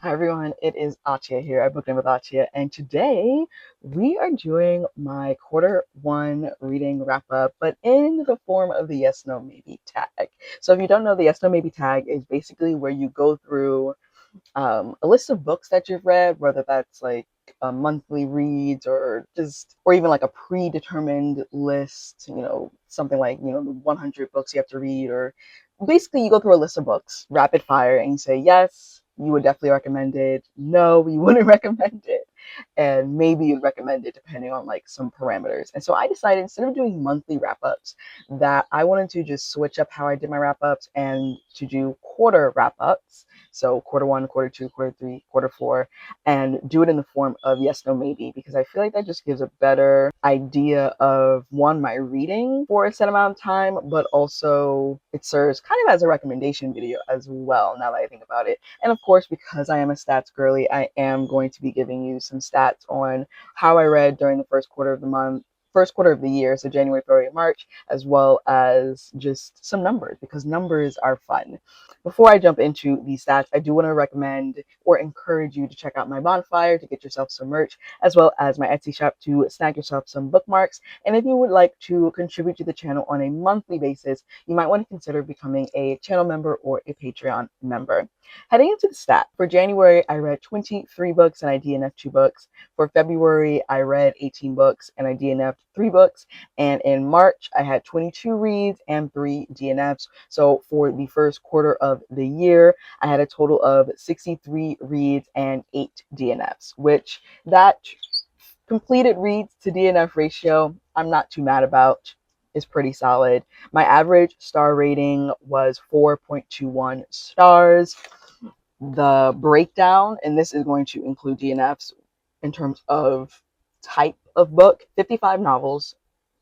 Hi everyone, it is Atia here at Booking with Atia, and today we are doing my quarter one reading wrap up, but in the form of the yes, no, maybe tag. So if you don't know, the yes, no, maybe tag is basically where you go through a list of books that you've read, whether that's like monthly reads or even like a predetermined list, something like, the 100 books you have to read, or basically you go through a list of books, rapid fire, and you say, yes, you would definitely recommend it. No, you wouldn't recommend it. And maybe you'd recommend it depending on like some parameters. And so I decided instead of doing monthly wrap ups, that I wanted to just switch up how I did my wrap ups and to do quarter wrap ups. So quarter one, quarter two, quarter three, quarter four, and do it in the form of yes, no, maybe, because I feel like that just gives a better idea of one, my reading for a set amount of time, but also it serves kind of as a recommendation video as well, now that I think about it. And of course, because I am a stats girly, I am going to be giving you some stats on how I read during the first quarter of the year, so January, February, March, as well as just some numbers, because numbers are fun. Before I jump into these stats, I do want to recommend or encourage you to check out my bonfire to get yourself some merch, as well as my Etsy shop to snag yourself some bookmarks. And if you would like to contribute to the channel on a monthly basis, you might want to consider becoming a channel member or a Patreon member. Heading into the stat, for January, I read 23 books and I DNF'd 2 books. For February, I read 18 books and I DNF'd 3 books. And in March, I had 22 reads and 3 DNFs. So for the first quarter of the year, I had a total of 63 reads and 8 DNFs, which that completed reads to DNF ratio, I'm not too mad about. Is pretty solid. My average star rating was 4.21 stars. The breakdown, and this is going to include DNFs in terms of type of book: 55 novels,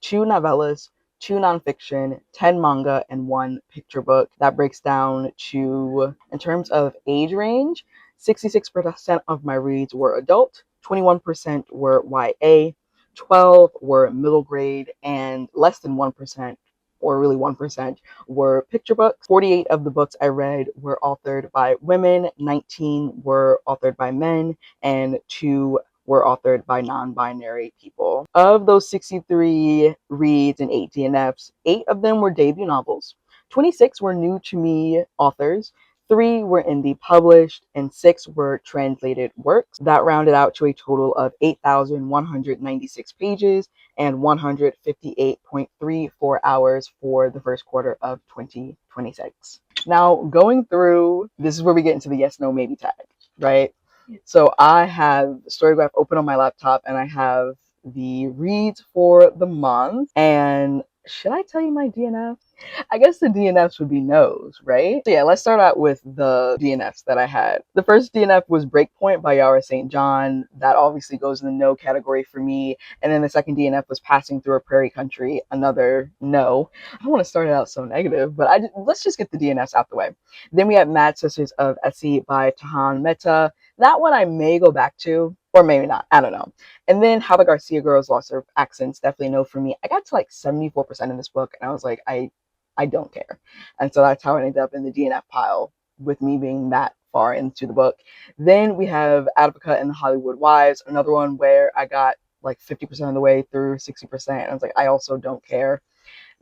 2 novellas, 2 nonfiction, 10 manga, and 1 picture book. That breaks down to, in terms of age range, 66% of my reads were adult, 21% were YA, 12 were middle grade, and less than 1%, or really 1%, were picture books. 48 of the books I read were authored by women, 19 were authored by men, and 2 were authored by non-binary people. Of those 63 reads and 8 DNFs, 8 of them were debut novels, 26 were new to me authors, 3 were indie published, and 6 were translated works. That rounded out to a total of 8,196 pages and 158.34 hours for the first quarter of 2026. Now, going through, this is where we get into the yes, no, maybe tag, right? So I have Storygraph open on my laptop and I have the reads for the month. And should I tell you my DNF? I guess the DNFs would be no's, right? So yeah, let's start out with the DNFs that I had. The first DNF was Breakpoint by Yara St. John. That obviously goes in the no category for me. And then the second DNF was Passing Through a Prairie Country, another no. I don't want to start it out so negative, but let's just get the DNFs out the way. Then we have Mad Sisters of Essie by Tahan Mehta. That one I may go back to, or maybe not. I don't know. And then How the Garcia Girls Lost Their Accents, definitely no for me. I got to like 74% in this book, and I was like, I don't care. And so that's how it ended up in the DNF pile, with me being that far into the book. Then we have Advoca and the Hollywood Wives, another one where I got like 50% of the way through, 60%. I was like, I also don't care.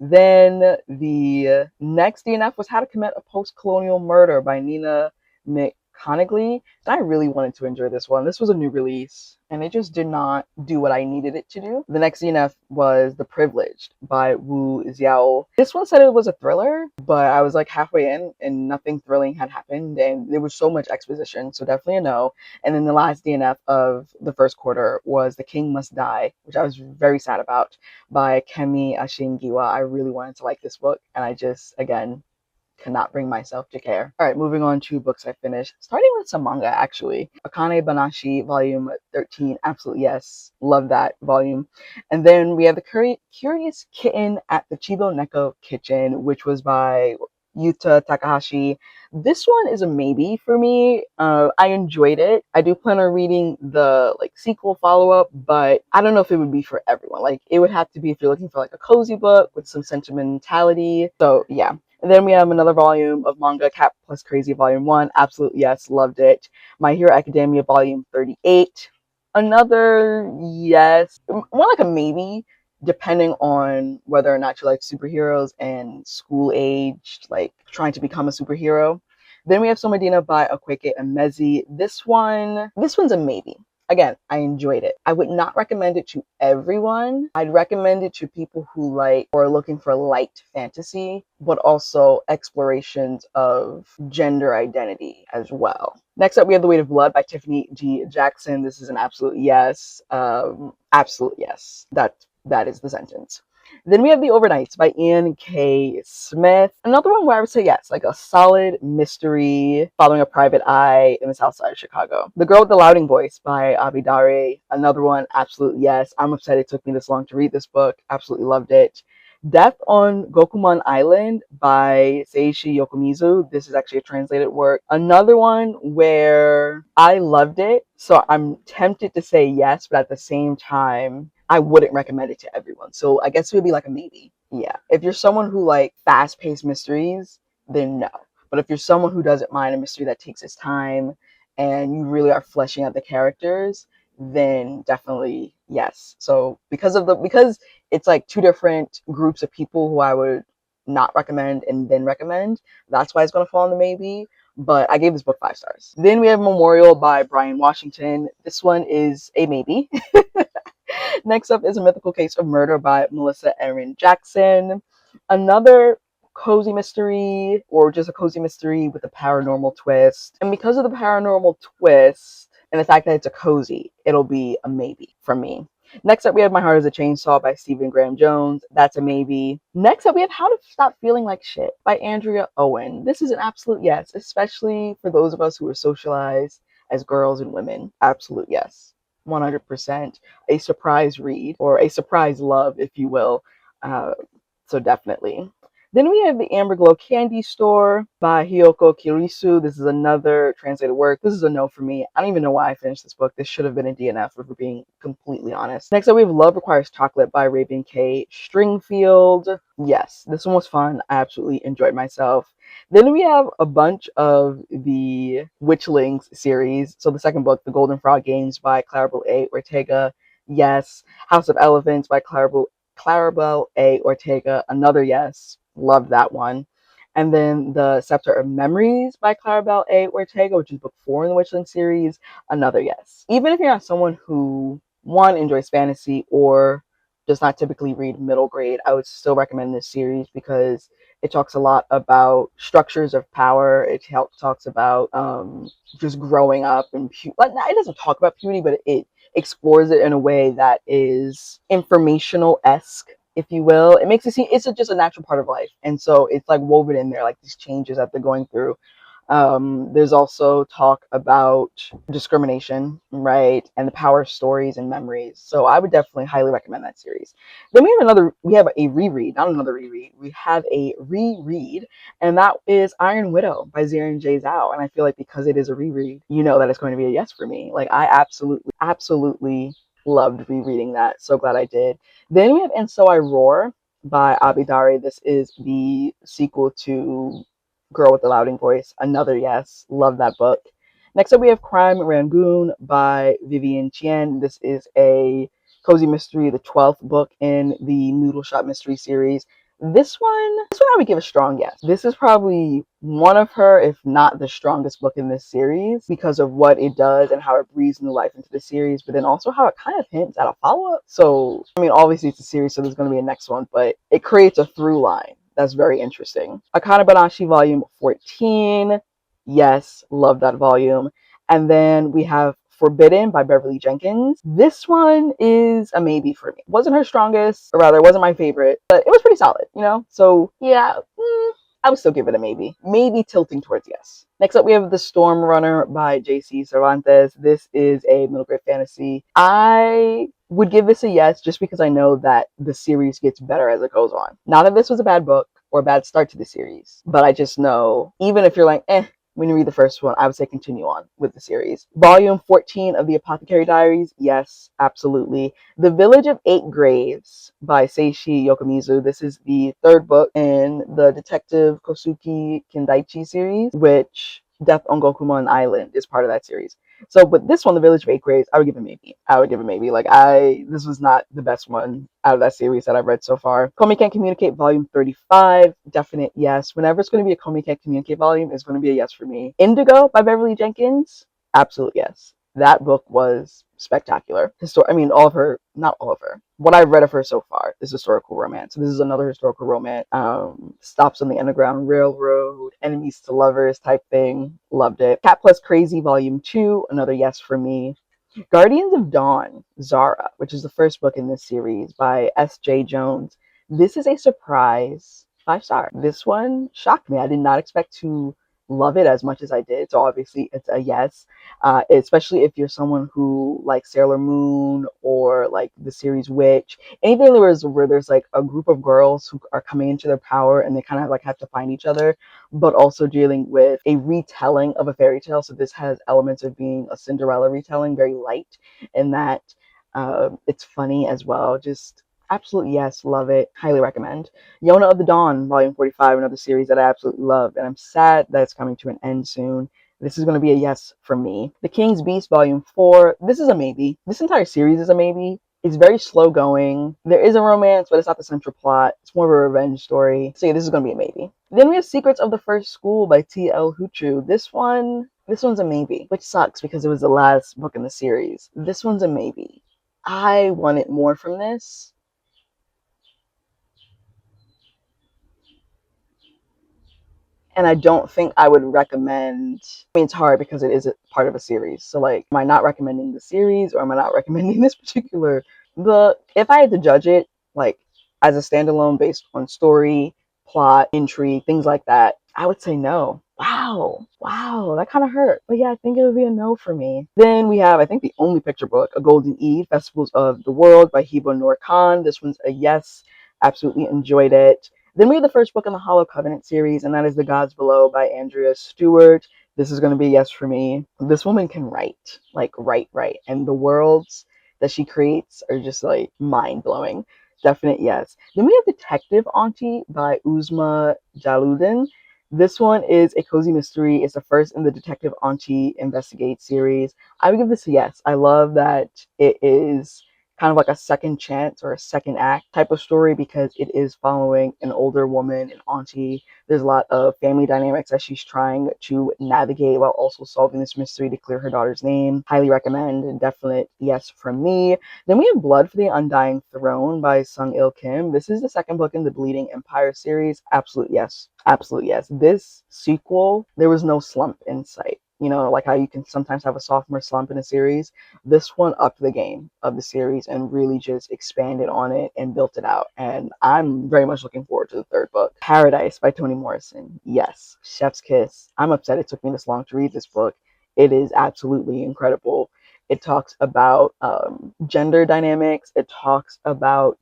Then the next DNF was How to Commit a Post-Colonial Murder by Nina McConaughey. And I really wanted to enjoy this one. This was a new release, and it just did not do what I needed it to do. The next DNF was The Privileged by Wu Xiao. This one said it was a thriller, but I was like halfway in and nothing thrilling had happened, and there was so much exposition, so definitely a no. And then the last DNF of the first quarter was The King Must Die, which I was very sad about, by Kemi Ashingiwa. I really wanted to like this book, and I just, again, cannot bring myself to care. All right, moving on to books I finished. Starting with some manga, actually. Akane Banashi, volume 13. Absolutely, yes. Love that volume. And then we have The Curious Kitten at the Chibo Neko Kitchen, which was by Yuta Takahashi. This one is a maybe for me. I enjoyed it. I do plan on reading the like sequel follow-up, but I don't know if it would be for everyone. Like it would have to be if you're looking for like a cozy book with some sentimentality. So yeah. And then we have another volume of manga, Cat Plus Crazy Volume 1. Absolute yes, loved it. My Hero Academia Volume 38. Another yes, more like a maybe, depending on whether or not you like superheroes and school aged, like trying to become a superhero. Then we have Somadina by Okweke Emezi. This one's a maybe. Again, I enjoyed it. I would not recommend it to everyone. I'd recommend it to people who like or are looking for light fantasy, but also explorations of gender identity as well. Next up, we have The Weight of Blood by Tiffany G. Jackson. This is an absolute yes. Absolute yes. That is the sentence. Then we have The Overnights by Ian K. Smith. Another one where I would say yes, like a solid mystery following a private eye in the south side of Chicago. The Girl with the Louding Voice by Abidare. Another one, absolute yes. I'm upset it took me this long to read this book. Absolutely loved it. Death on Gokumon Island by Seishi Yokomizu. This is actually a translated work. Another one where I loved it, so I'm tempted to say yes, but at the same time, I wouldn't recommend it to everyone. So I guess it would be like a maybe. Yeah. If you're someone who like fast-paced mysteries, then no. But if you're someone who doesn't mind a mystery that takes its time and you really are fleshing out the characters, then definitely yes. So because it's like two different groups of people who I would not recommend and then recommend, that's why it's going to fall in the maybe. But I gave this book 5 stars. Then we have Memorial by Brian Washington. This one is a maybe. Next up is A Mythical Case of Murder by Melissa Erin Jackson. Another cozy mystery, or just a cozy mystery with a paranormal twist. And because of the paranormal twist and the fact that it's a cozy, it'll be a maybe from me. Next up, we have My Heart is a Chainsaw by Stephen Graham Jones. That's a maybe. Next up, we have How to Stop Feeling Like Shit by Andrea Owen. This is an absolute yes, especially for those of us who are socialized as girls and women. Absolute yes. 100% a surprise read, or a surprise love, if you will. So definitely. Then we have The Amber Glow Candy Store by Hiyoko Kirisu. This is another translated work. This is a no for me. I don't even know why I finished this book. This should have been a DNF, if we're being completely honest. Next up, we have Love Requires Chocolate by Raven K. Stringfield. Yes, this one was fun. I absolutely enjoyed myself. Then we have a bunch of the Witchlings series. So the second book, The Golden Frog Games by Claribel A. Ortega. Yes. House of Elephants by Claribel A. Ortega. Another yes. Loved that one. And then The Scepter of Memories by Claribel A. Ortega, which is book 4 in the Witchling series. Another yes. Even if you're not someone who, one, enjoys fantasy or does not typically read middle grade, I would still recommend this series because it talks a lot about structures of power. It talks about just growing up and it doesn't talk about puberty, but it explores it in a way that is informational-esque, if you will. It makes it seem it's just a natural part of life, and so it's like woven in there, like these changes that they're going through. There's also talk about discrimination, right, and the power of stories and memories. So I would definitely highly recommend that series. Then we have a reread, not another reread. We have a reread, and that is Iron Widow by Zirin J. Zhao. And I feel like because it is a reread, you know that it's going to be a yes for me. Like I absolutely loved rereading that. So glad I did. Then we have And So I Roar by Abidare. This is the sequel to Girl with the Louding Voice. Another yes. Love that book. Next up, we have Crime Rangoon by Vivian Chien. This is a cozy mystery, the 12th book in the Noodle Shop mystery series. This one I would give a strong yes. This is probably one of her, if not the strongest book in this series, because of what it does and how it breathes new life into the series, but then also how it kind of hints at a follow-up. So, I mean, obviously it's a series, so there's going to be a next one, but it creates a through line that's very interesting. Akane Banashi Volume 14. Yes, love that volume. And then we have Forbidden by Beverly Jenkins. This one is a maybe for me. Wasn't her strongest, or rather, it wasn't my favorite, but it was pretty solid, you know? So, yeah, I would still give it a maybe. Maybe tilting towards yes. Next up, we have The Storm Runner by J.C. Cervantes. This is a middle grade fantasy. I would give this a yes just because I know that the series gets better as it goes on. Not that this was a bad book or a bad start to the series. But I just know, even if you're like, when you read the first one, I would say continue on with the series. Volume 14 of the Apothecary Diaries, yes, absolutely. The Village of Eight Graves by Seishi Yokomizu. This is the third book in the Detective Kosuke Kindaichi series, which Death on Gokumon Island is part of that series. So, but this one, The Village of Eight Graves, I would give it maybe. I would give it maybe. This was not the best one out of that series that I've read so far. Komi Can't Communicate, Volume 35, definite yes. Whenever it's going to be a Komi Can't Communicate volume, it's going to be a yes for me. Indigo by Beverly Jenkins, absolute yes. That book was spectacular. All of her, not all of her. What I've read of her so far is historical romance. So this is another historical romance. Stops on the Underground Railroad, enemies to lovers type thing. Loved it. Cat Plus Crazy Volume 2, another yes for me. Guardians of Dawn, Zara, which is the first book in this series by S.J. Jones. This is a surprise 5-star. This one shocked me. I did not expect to love it as much as I did. So obviously it's a yes, especially if you're someone who likes Sailor Moon or like the series Witch. Anything where there's like a group of girls who are coming into their power and they kind of like have to find each other, but also dealing with a retelling of a fairy tale. So this has elements of being a Cinderella retelling, very light, and that it's funny as well. Just absolute yes, love it, highly recommend. Yona of the Dawn, Volume 45, another series that I absolutely love, and I'm sad that it's coming to an end soon. This is going to be a yes from me. The King's Beast, Volume 4, this is a maybe. This entire series is a maybe. It's very slow going. There is a romance, but it's not the central plot. It's more of a revenge story. So yeah, this is going to be a maybe. Then we have Secrets of the First School by T.L. Huchu. This one's a maybe, which sucks because it was the last book in the series. This one's a maybe. I wanted more from this. And I don't think I would recommend. It's hard because it is a part of a series. So like, am I not recommending the series or am I not recommending this particular book? If I had to judge it, like as a standalone based on story, plot, intrigue, things like that, I would say no. Wow, that kind of hurt. But yeah, I think it would be a no for me. Then we have, I think, the only picture book, A Golden Eve, Festivals of the World by Hibo Noor Khan. This one's a yes. Absolutely enjoyed it. Then we have the first book in the Hollow Covenant series, and that is The Gods Below by Andrea Stewart. This is going to be a yes for me. This woman can write, like write. And the worlds that she creates are just like mind-blowing. Definite yes. Then we have Detective Auntie by Uzma Jaluddin. This one is a cozy mystery. It's the first in the Detective Auntie Investigate series. I would give this a yes. I love that it is kind of like a second chance or a second act type of story because it is following an older woman, an auntie. There's a lot of family dynamics that she's trying to navigate while also solving this mystery to clear her daughter's name. Highly recommend, and definite yes from me. Then we have Blood for the Undying Throne by Sung Il Kim. This is the second book in the Bleeding Empire series. Absolute yes. Absolute yes. This sequel, there was no slump in sight. You know, like how you can sometimes have a sophomore slump in a series. This one upped the game of the series and really just expanded on it and built it out. And I'm very much looking forward to the third book. Paradise by Toni Morrison. Yes. Chef's Kiss. I'm upset it took me this long to read this book. It is absolutely incredible. It talks about gender dynamics. It talks about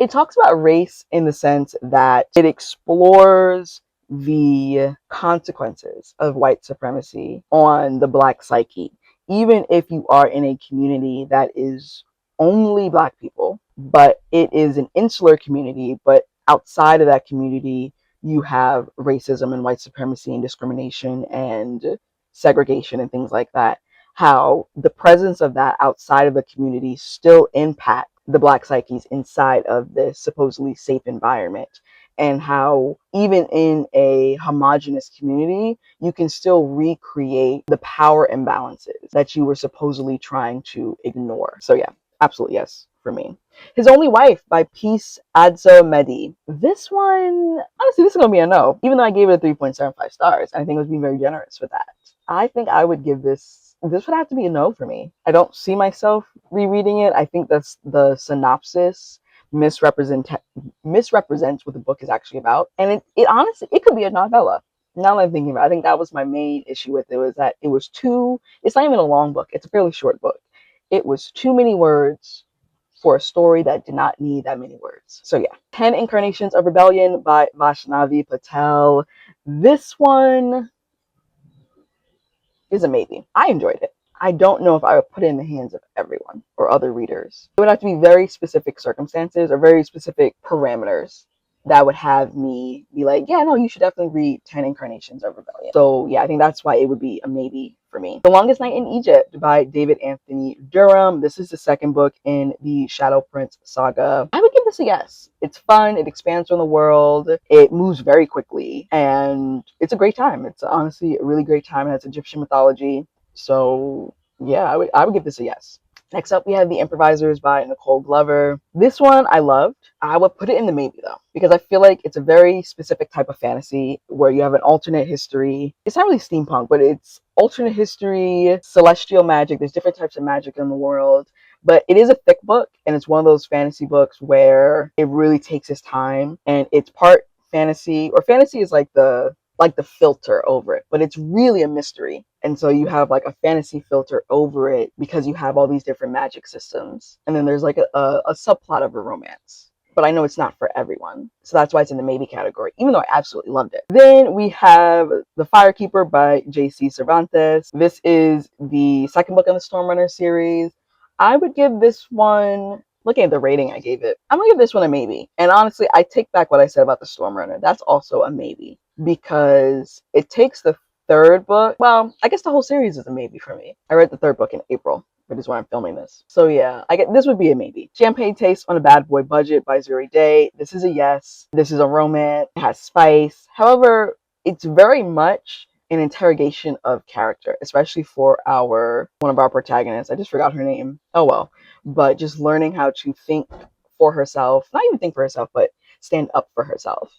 race in the sense that it explores the consequences of white supremacy on the Black psyche. Even if you are in a community that is only Black people, but it is an insular community, but outside of that community, you have racism and white supremacy and discrimination and segregation and things like that. How the presence of that outside of the community still impact the Black psyches inside of this supposedly safe environment, and how even in a homogenous community, you can still recreate the power imbalances that you were supposedly trying to ignore. So yeah, absolute yes for me. His Only Wife by Peace Adzo Mehdi. This one, honestly, this is going to be a no. Even though I gave it a 3.75 stars, I think it was being very generous with that. I think I would give this would have to be a no for me. I don't see myself rereading it. I think that's the synopsis misrepresents what the book is actually about. And it honestly, it could be a novella. Now that I'm thinking about it, I think that was my main issue with it, was that it was it's not even a long book. It's a fairly short book. It was too many words, for a story that did not need that many words. So yeah, 10 Incarnations of Rebellion by Vaishnavi Patel. This one is a maybe. I enjoyed it. I don't know if I would put it in the hands of everyone or other readers. It would have to be very specific circumstances or very specific parameters that would have me be like, yeah, no, you should definitely read 10 Incarnations of Rebellion. So yeah, I think that's why it would be a maybe for me. The Longest Night in Egypt by David Anthony Durham. This is the second book in the Shadow Prince saga. I would give this a yes. It's fun, it expands on the world, it moves very quickly, and it's a great time. It's honestly a really great time. It has Egyptian mythology. So yeah, I would give this a yes. Next up, we have The Improvisers by Nicole Glover. This one I loved. I would put it in the maybe though, because I feel like it's a very specific type of fantasy where you have an alternate history. It's not really steampunk, but it's alternate history, celestial magic. There's different types of magic in the world. But it is a thick book, and it's one of those fantasy books where it really takes its time, and it's part fantasy, or fantasy is like the filter over it, but it's really a mystery. And so you have like a fantasy filter over it because you have all these different magic systems. And then there's like a subplot of a romance. But I know it's not for everyone. So that's why it's in the maybe category, even though I absolutely loved it. Then we have The Firekeeper by J.C. Cervantes. This is the second book in the Stormrunner series. I would give this one, looking at the rating I gave it, I'm gonna give this one a maybe. And honestly, I take back what I said about the Stormrunner. That's also a maybe because it takes the third book. Well, I guess the whole series is a maybe for me. I read the third book in April, which is why I'm filming this. So yeah, this would be a maybe. Champagne Taste on a Bad Boy Budget by Zuri Day. This is a yes. This is a romance. It has spice. However, it's very much an interrogation of character, especially for one of our protagonists. I just forgot her name. Oh well. But just learning how to think for herself, not even think for herself, but stand up for herself.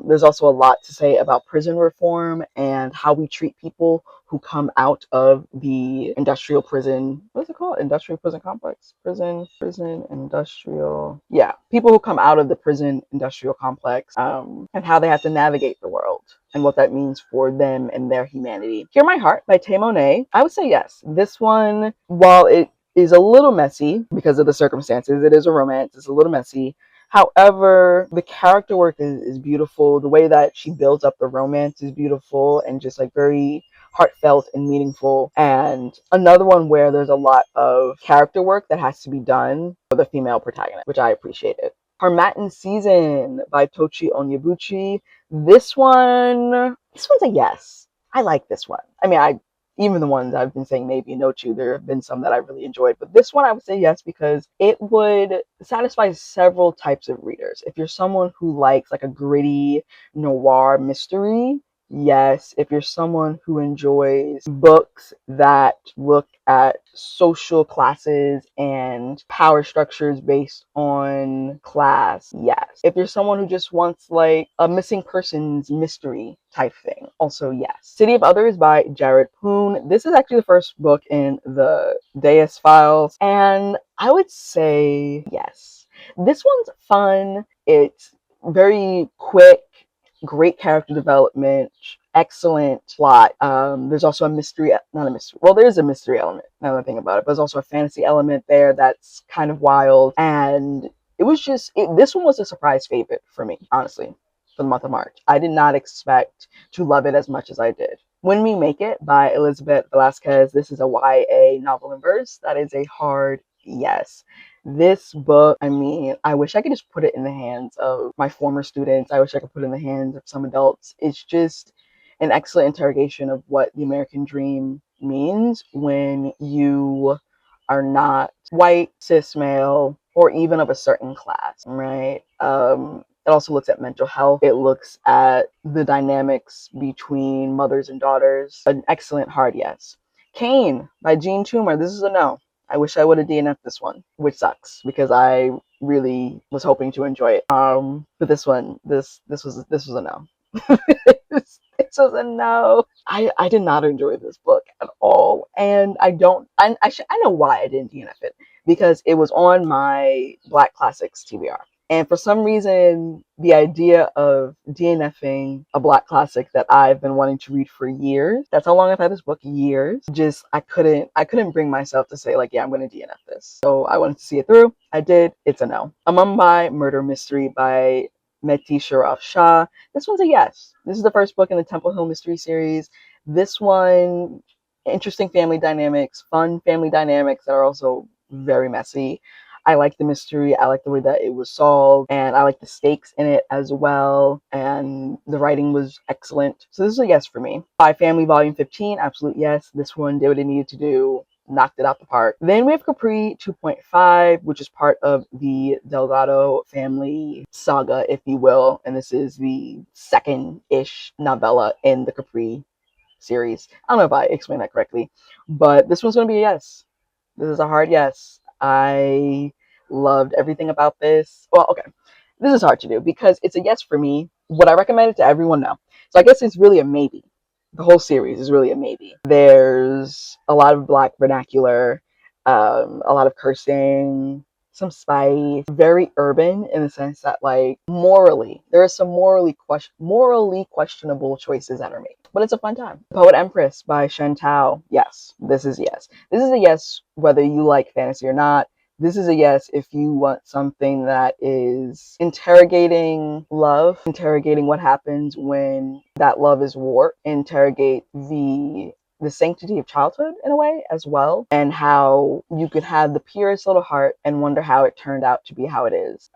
There's also a lot to say about prison reform and how we treat people who come out of the industrial prison. What is it called? Industrial prison complex? Prison, industrial. Yeah, people who come out of the prison industrial complex, and how they have to navigate the world and what that means for them and their humanity. Hear My Heart by Tay Monet. I would say yes. This one, while it is a little messy because of the circumstances, it is a romance, it's a little messy. However, the character work is beautiful. The way that she builds up the romance is beautiful and just like very heartfelt and meaningful. And another one where there's a lot of character work that has to be done for the female protagonist, which I appreciated. Harmattan Season by Tochi Onyebuchi. This one's a yes. I like this one. I mean, even the ones I've been saying maybe no to, there have been some that I really enjoyed. But this one I would say yes because it would satisfy several types of readers. If you're someone who likes like a gritty noir mystery, yes. If you're someone who enjoys books that look at social classes and power structures based on class, yes. If you're someone who just wants like a missing persons mystery type thing, also yes. City of Others by Jared Poon. This is actually the first book in the Deus Files, and I would say yes. This one's fun. It's very quick. Great character development, excellent plot. There's also a mystery, not a mystery. Well, there's a mystery element now that I think about it, but there's also a fantasy element there that's kind of wild. And it was just, this one was a surprise favorite for me, honestly, for the month of March. I did not expect to love it as much as I did. When We Make It by Elizabeth Velasquez. This is a YA novel in verse. That is a hard yes. This book, I mean, I wish I could just put it in the hands of my former students. I wish I could put it in the hands of some adults. It's just an excellent interrogation of what the American dream means when you are not white, cis male, or even of a certain class, right? It also looks at mental health. It looks at the dynamics between mothers and daughters. An excellent hard yes. Cane by Jean Toomer. This is a no. I wish I would have DNF'd this one, which sucks because I really was hoping to enjoy it. But this one, this was a no. this was a no. I did not enjoy this book at all, and I know why I didn't DNF it because it was on my Black Classics TBR. And for some reason, the idea of DNFing a Black classic that I've been wanting to read for years, that's how long I've had this book, years, just I couldn't bring myself to say like, yeah, I'm going to DNF this. So I wanted to see it through. I did. It's a no. A Mumbai Murder Mystery by Mehdi Sharaf Shah. This one's a yes. This is the first book in the Temple Hill Mystery series. This one, interesting family dynamics, fun family dynamics that are also very messy. I like the mystery. I like the way that it was solved, and I like the stakes in it as well. And the writing was excellent. So this is a yes for me. Spy Family Volume 15, absolute yes. This one did what it needed to do. Knocked it out the park. Then we have Capri 2.5, which is part of the Delgado family saga, if you will. And this is the second-ish novella in the Capri series. I don't know if I explained that correctly, but this one's going to be a yes. This is a hard yes. I loved everything about this. Well, okay. This is hard to do because it's a yes for me. Would I recommend it to everyone? No. So I guess it's really a maybe. The whole series is really a maybe. There's a lot of Black vernacular, a lot of cursing, some spice, very urban in the sense that, like, morally, there are some morally questionable choices that are made. But it's a fun time. Poet Empress by Shen Tao. Yes, this is yes. This is a yes whether you like fantasy or not. This is a yes if you want something that is interrogating love, interrogating what happens when that love is warped, interrogate the sanctity of childhood in a way as well, and how you could have the purest little heart and wonder how it turned out to be how it is.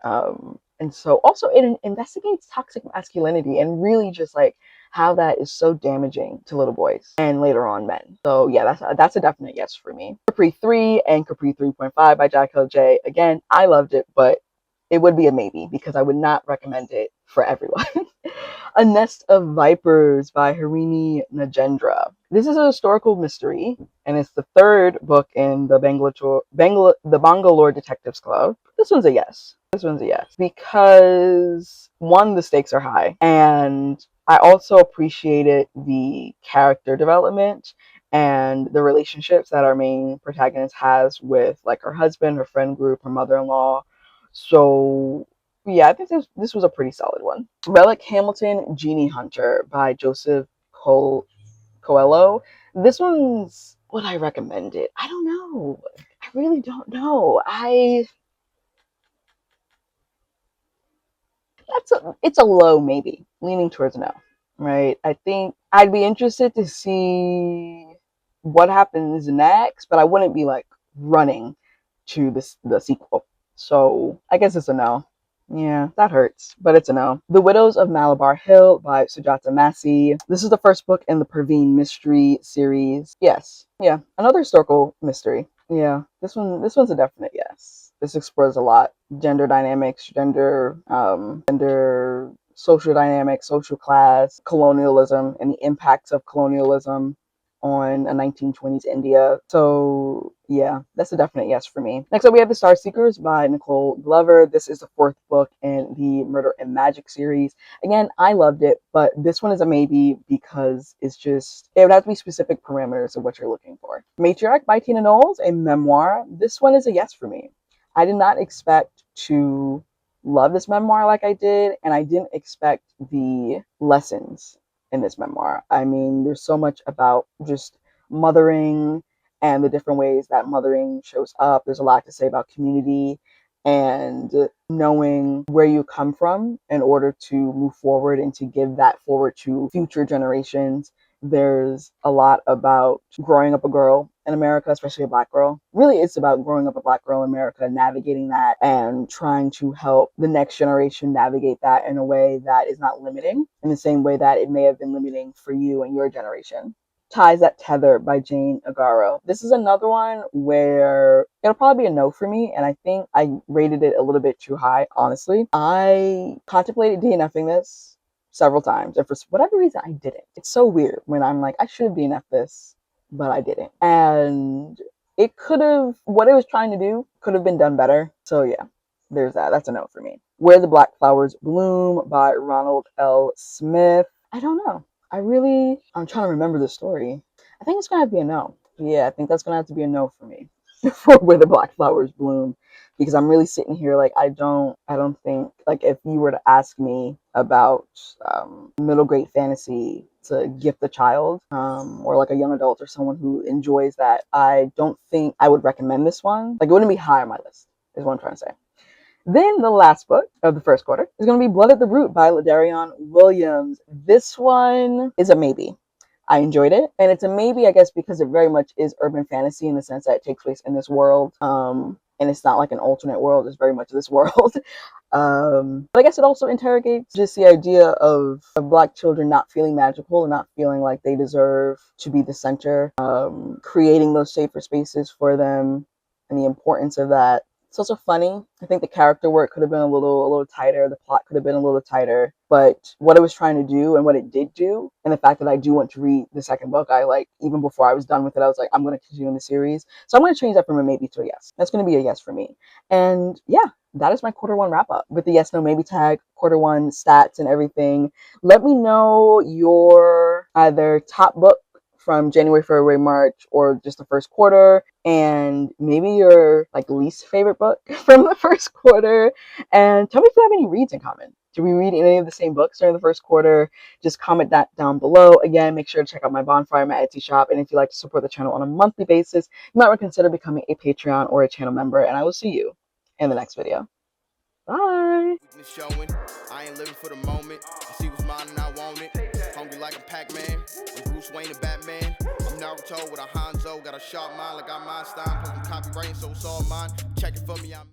And so also it investigates toxic masculinity and really just like how that is so damaging to little boys and later on men. So yeah, that's a definite yes for me. Capri 3 and Capri 3.5 by Jack J. Again, I loved it, but it would be a maybe because I would not recommend it for everyone. A Nest of Vipers by Harini Nagendra. This is a historical mystery, and it's the third book in the Bangalore Detectives Club. This one's a yes. This one's a yes. Because, one, the stakes are high, and I also appreciated the character development and the relationships that our main protagonist has with, like, her husband, her friend group, her mother-in-law. So yeah, I think this was a pretty solid one. Relic Hamilton Genie Hunter by Joseph Coelho. This one's, would I recommend it? I don't know. I really don't know. It's a low maybe, leaning towards no. Right? I think I'd be interested to see what happens next, but I wouldn't be like running to the sequel. So I guess it's a no. Yeah, that hurts, but it's a no. The Widows of Malabar Hill by Sujata Massey. This is the first book in the Perveen mystery series. Yes. Yeah, another historical mystery. Yeah, this one's a definite yes. This explores a lot. Gender dynamics, gender social dynamics, social class, colonialism, and the impacts of colonialism on a 1920s India. So yeah, that's a definite yes for me. Next up, we have The Star Seekers by Nicole Glover. This is the fourth book in the Murder and Magic series. Again, I loved it, but this one is a maybe because it would have to be specific parameters of what you're looking for. Matriarch by Tina Knowles, a memoir. This one is a yes for me. I did not expect to love this memoir like I did, and I didn't expect the lessons in this memoir. I mean, there's so much about just mothering and the different ways that mothering shows up. There's a lot to say about community and knowing where you come from in order to move forward and to give that forward to future generations. There's a lot about growing up a girl in America, especially a Black girl. Really, it's about growing up a Black girl in America, navigating that and trying to help the next generation navigate that in a way that is not limiting in the same way that it may have been limiting for you and your generation. Ties That Tether by Jane Agaro. This is another one where it'll probably be a no for me, and I think I rated it a little bit too high, honestly. I contemplated DNFing this several times, and for whatever reason, I didn't. It's so weird when I'm like, I should DNF this, but I didn't. And what it was trying to do could have been done better. So yeah, there's that. That's a no for me. Where the Black Flowers Bloom by Ronald L. Smith. I don't know. I'm trying to remember the story. I think it's gonna have to be a no. Yeah, I think that's gonna have to be a no for me. for Where the Black Flowers Bloom, because I'm really sitting here like I don't think, like, if you were to ask me about middle grade fantasy to gift a child, or like a young adult or someone who enjoys that, I don't think I would recommend this one. Like, it wouldn't be high on my list, is what I'm trying to say. Then the last book of the first quarter is going to be Blood at the Root by Ladarion Williams. This one is a maybe. I enjoyed it, and it's a maybe, I guess, because it very much is urban fantasy in the sense that it takes place in this world, and it's not like an alternate world; it's very much this world. But I guess it also interrogates just the idea of Black children not feeling magical and not feeling like they deserve to be the center, creating those safer spaces for them, and the importance of that. It's also funny. I think the character work could have been a little tighter. The plot could have been a little tighter. But what it was trying to do and what it did do, and the fact that I do want to read the second book, I like, even before I was done with it, I was like, I'm going to continue in the series. So I'm going to change that from a maybe to a yes. That's going to be a yes for me. And yeah, that is my quarter one wrap up with the yes, no, maybe tag, quarter one stats and everything. Let me know your either top book from January, February, March, or just the first quarter, and maybe your like least favorite book from the first quarter. And tell me if you have any reads in common. Did we read any of the same books during the first quarter? Just comment that down below. Again, make sure to check out my Bonfire, my Etsy shop, and if you'd like to support the channel on a monthly basis, you might consider becoming a Patreon or a channel member, and I will see you in the next video. Bye. Showing. I ain't living for the moment. I see what's mine and I want it. Hungry like a Pac-Man. I'm Bruce Wayne and Batman. I'm Naruto with a Hanzo. Got a sharp mind like I'm Einstein. Plus I'm copywriting, so it's all mine. Check it for me.